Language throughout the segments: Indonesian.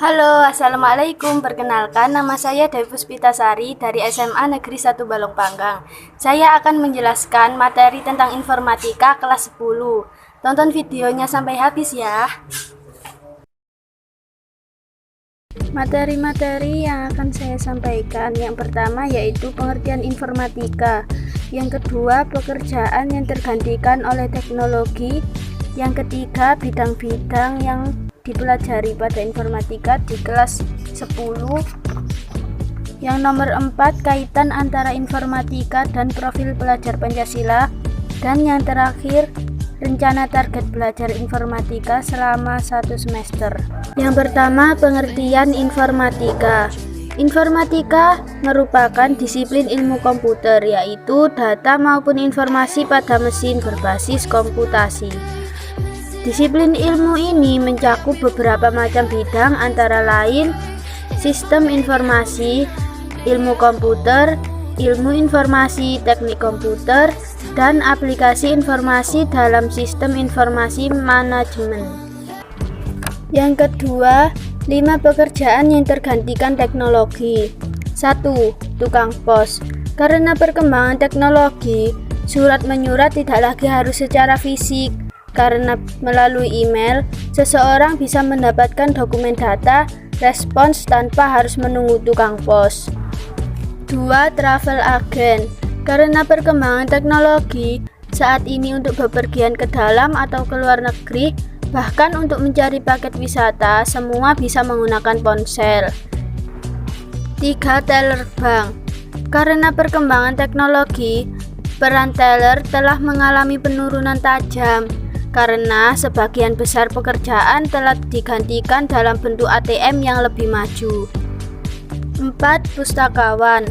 Halo, Assalamualaikum. Perkenalkan, nama saya Dewi Puspitasari dari SMA Negeri 1 Balong Panggang. Saya akan menjelaskan materi tentang informatika kelas 10. Tonton videonya sampai habis ya. Materi-materi yang akan saya sampaikan, yang pertama yaitu pengertian informatika, yang kedua pekerjaan yang tergantikan oleh teknologi, yang ketiga bidang-bidang yang dipelajari pada informatika di kelas 10, yang nomor 4 kaitan antara informatika dan profil pelajar Pancasila, dan yang terakhir rencana target belajar informatika selama 1 semester. Yang pertama, pengertian informatika. Informatika merupakan disiplin ilmu komputer, yaitu data maupun informasi pada mesin berbasis komputasi. Disiplin ilmu ini mencakup beberapa macam bidang, antara lain sistem informasi, ilmu komputer, ilmu informasi, teknik komputer, dan aplikasi informasi dalam sistem informasi manajemen. Yang kedua, 5 pekerjaan yang tergantikan teknologi. 1. Tukang pos. Karena perkembangan teknologi, surat menyurat tidak lagi harus secara fisik. Karena melalui email, seseorang bisa mendapatkan dokumen data respons tanpa harus menunggu tukang pos. 2. Travel agent. Karena perkembangan teknologi, saat ini untuk bepergian ke dalam atau ke luar negeri, bahkan untuk mencari paket wisata, semua bisa menggunakan ponsel. 3. Teller bank. Karena perkembangan teknologi, peran teller telah mengalami penurunan tajam, karena sebagian besar pekerjaan telah digantikan dalam bentuk ATM yang lebih maju. 4. Pustakawan.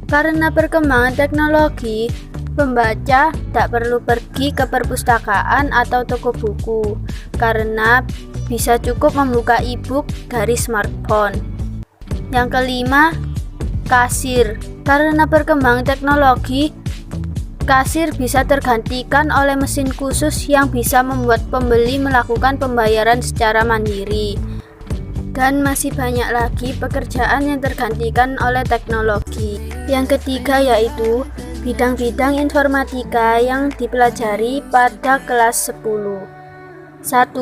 Karena perkembangan teknologi, pembaca tak perlu pergi ke perpustakaan atau toko buku, karena bisa cukup membuka e-book dari smartphone. Yang kelima, kasir. Karena perkembangan teknologi, kasir bisa tergantikan oleh mesin khusus yang bisa membuat pembeli melakukan pembayaran secara mandiri. Dan masih banyak lagi pekerjaan yang tergantikan oleh teknologi. Yang ketiga yaitu bidang-bidang informatika yang dipelajari pada kelas 10. 1.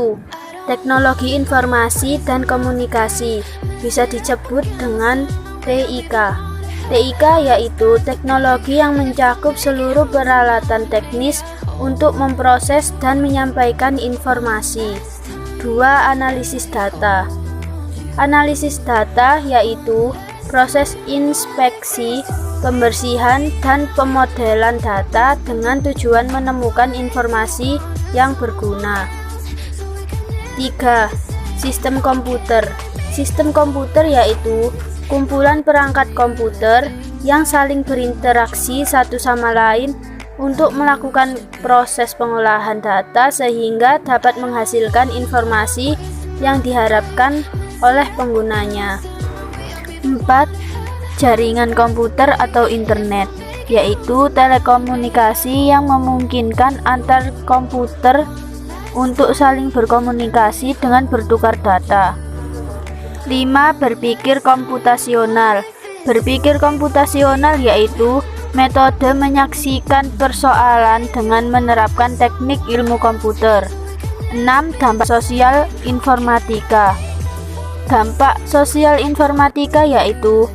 Teknologi informasi dan komunikasi, bisa disebut dengan TIK. TIK yaitu teknologi yang mencakup seluruh peralatan teknis untuk memproses dan menyampaikan informasi. 2. Analisis data. Analisis data yaitu proses inspeksi, pembersihan, dan pemodelan data dengan tujuan menemukan informasi yang berguna. 3. Sistem komputer. Sistem komputer yaitu kumpulan perangkat komputer yang saling berinteraksi satu sama lain untuk melakukan proses pengolahan data sehingga dapat menghasilkan informasi yang diharapkan oleh penggunanya. 4. Jaringan komputer atau internet, yaitu telekomunikasi yang memungkinkan antar komputer untuk saling berkomunikasi dengan bertukar data. 5. Berpikir komputasional. Berpikir komputasional yaitu metode menyaksikan persoalan dengan menerapkan teknik ilmu komputer. 6. Dampak sosial informatika. Dampak sosial informatika yaitu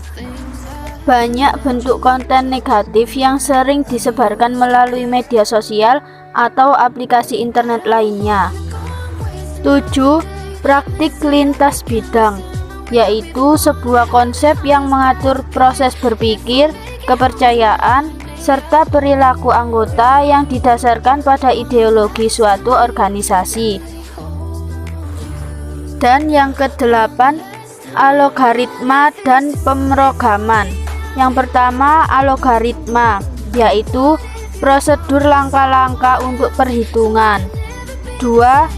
banyak bentuk konten negatif yang sering disebarkan melalui media sosial atau aplikasi internet lainnya. 7. Praktik lintas bidang, yaitu sebuah konsep yang mengatur proses berpikir, kepercayaan, serta perilaku anggota yang didasarkan pada ideologi suatu organisasi. Dan yang ke-8, algoritma dan pemrograman. Yang pertama, algoritma, yaitu prosedur langkah-langkah untuk perhitungan. 2.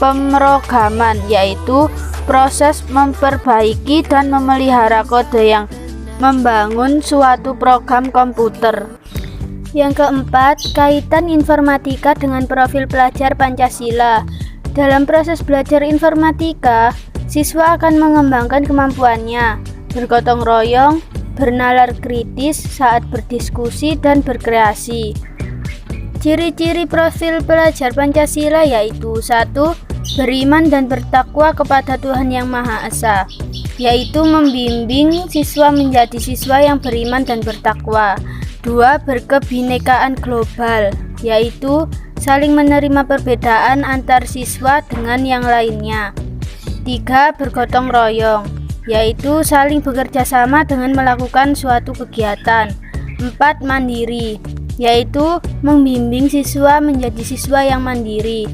Pemrograman, yaitu proses memperbaiki dan memelihara kode yang membangun suatu program komputer. Yang keempat, kaitan informatika dengan profil pelajar Pancasila. Dalam proses belajar informatika, Siswa akan mengembangkan kemampuannya, bergotong royong, bernalar kritis saat berdiskusi dan berkreasi. Ciri-ciri profil pelajar Pancasila yaitu 1. Beriman dan bertakwa kepada Tuhan Yang Maha Esa, yaitu membimbing siswa menjadi siswa yang beriman dan bertakwa. 2. Berkebinekaan global, yaitu saling menerima perbedaan antar siswa dengan yang lainnya. 3. Bergotong royong, yaitu saling bekerja sama dengan melakukan suatu kegiatan. 4. Mandiri, yaitu membimbing siswa menjadi siswa yang mandiri.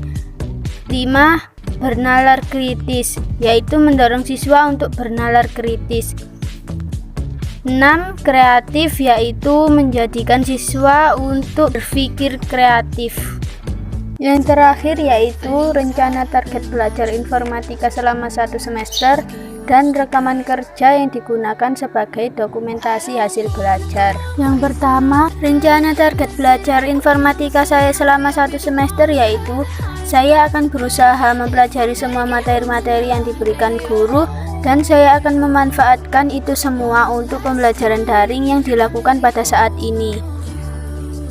5. Bernalar kritis, yaitu mendorong siswa untuk bernalar kritis. 6. Kreatif, yaitu menjadikan siswa untuk berpikir kreatif. Yang terakhir yaitu rencana target belajar informatika selama 1 semester dan rekaman kerja yang digunakan sebagai dokumentasi hasil belajar. Yang pertama, rencana target belajar informatika saya selama 1 semester yaitu saya akan berusaha mempelajari semua materi-materi yang diberikan guru dan saya akan memanfaatkan itu semua untuk pembelajaran daring yang dilakukan pada saat ini.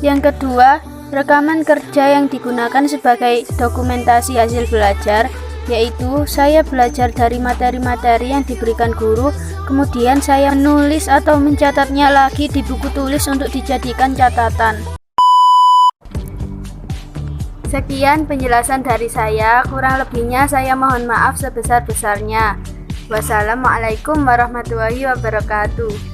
Yang kedua, rekaman kerja yang digunakan sebagai dokumentasi hasil belajar, yaitu saya belajar dari materi-materi yang diberikan guru, kemudian saya menulis atau mencatatnya lagi di buku tulis untuk dijadikan catatan. Sekian penjelasan dari saya, kurang lebihnya saya mohon maaf sebesar-besarnya. Wassalamualaikum warahmatullahi wabarakatuh.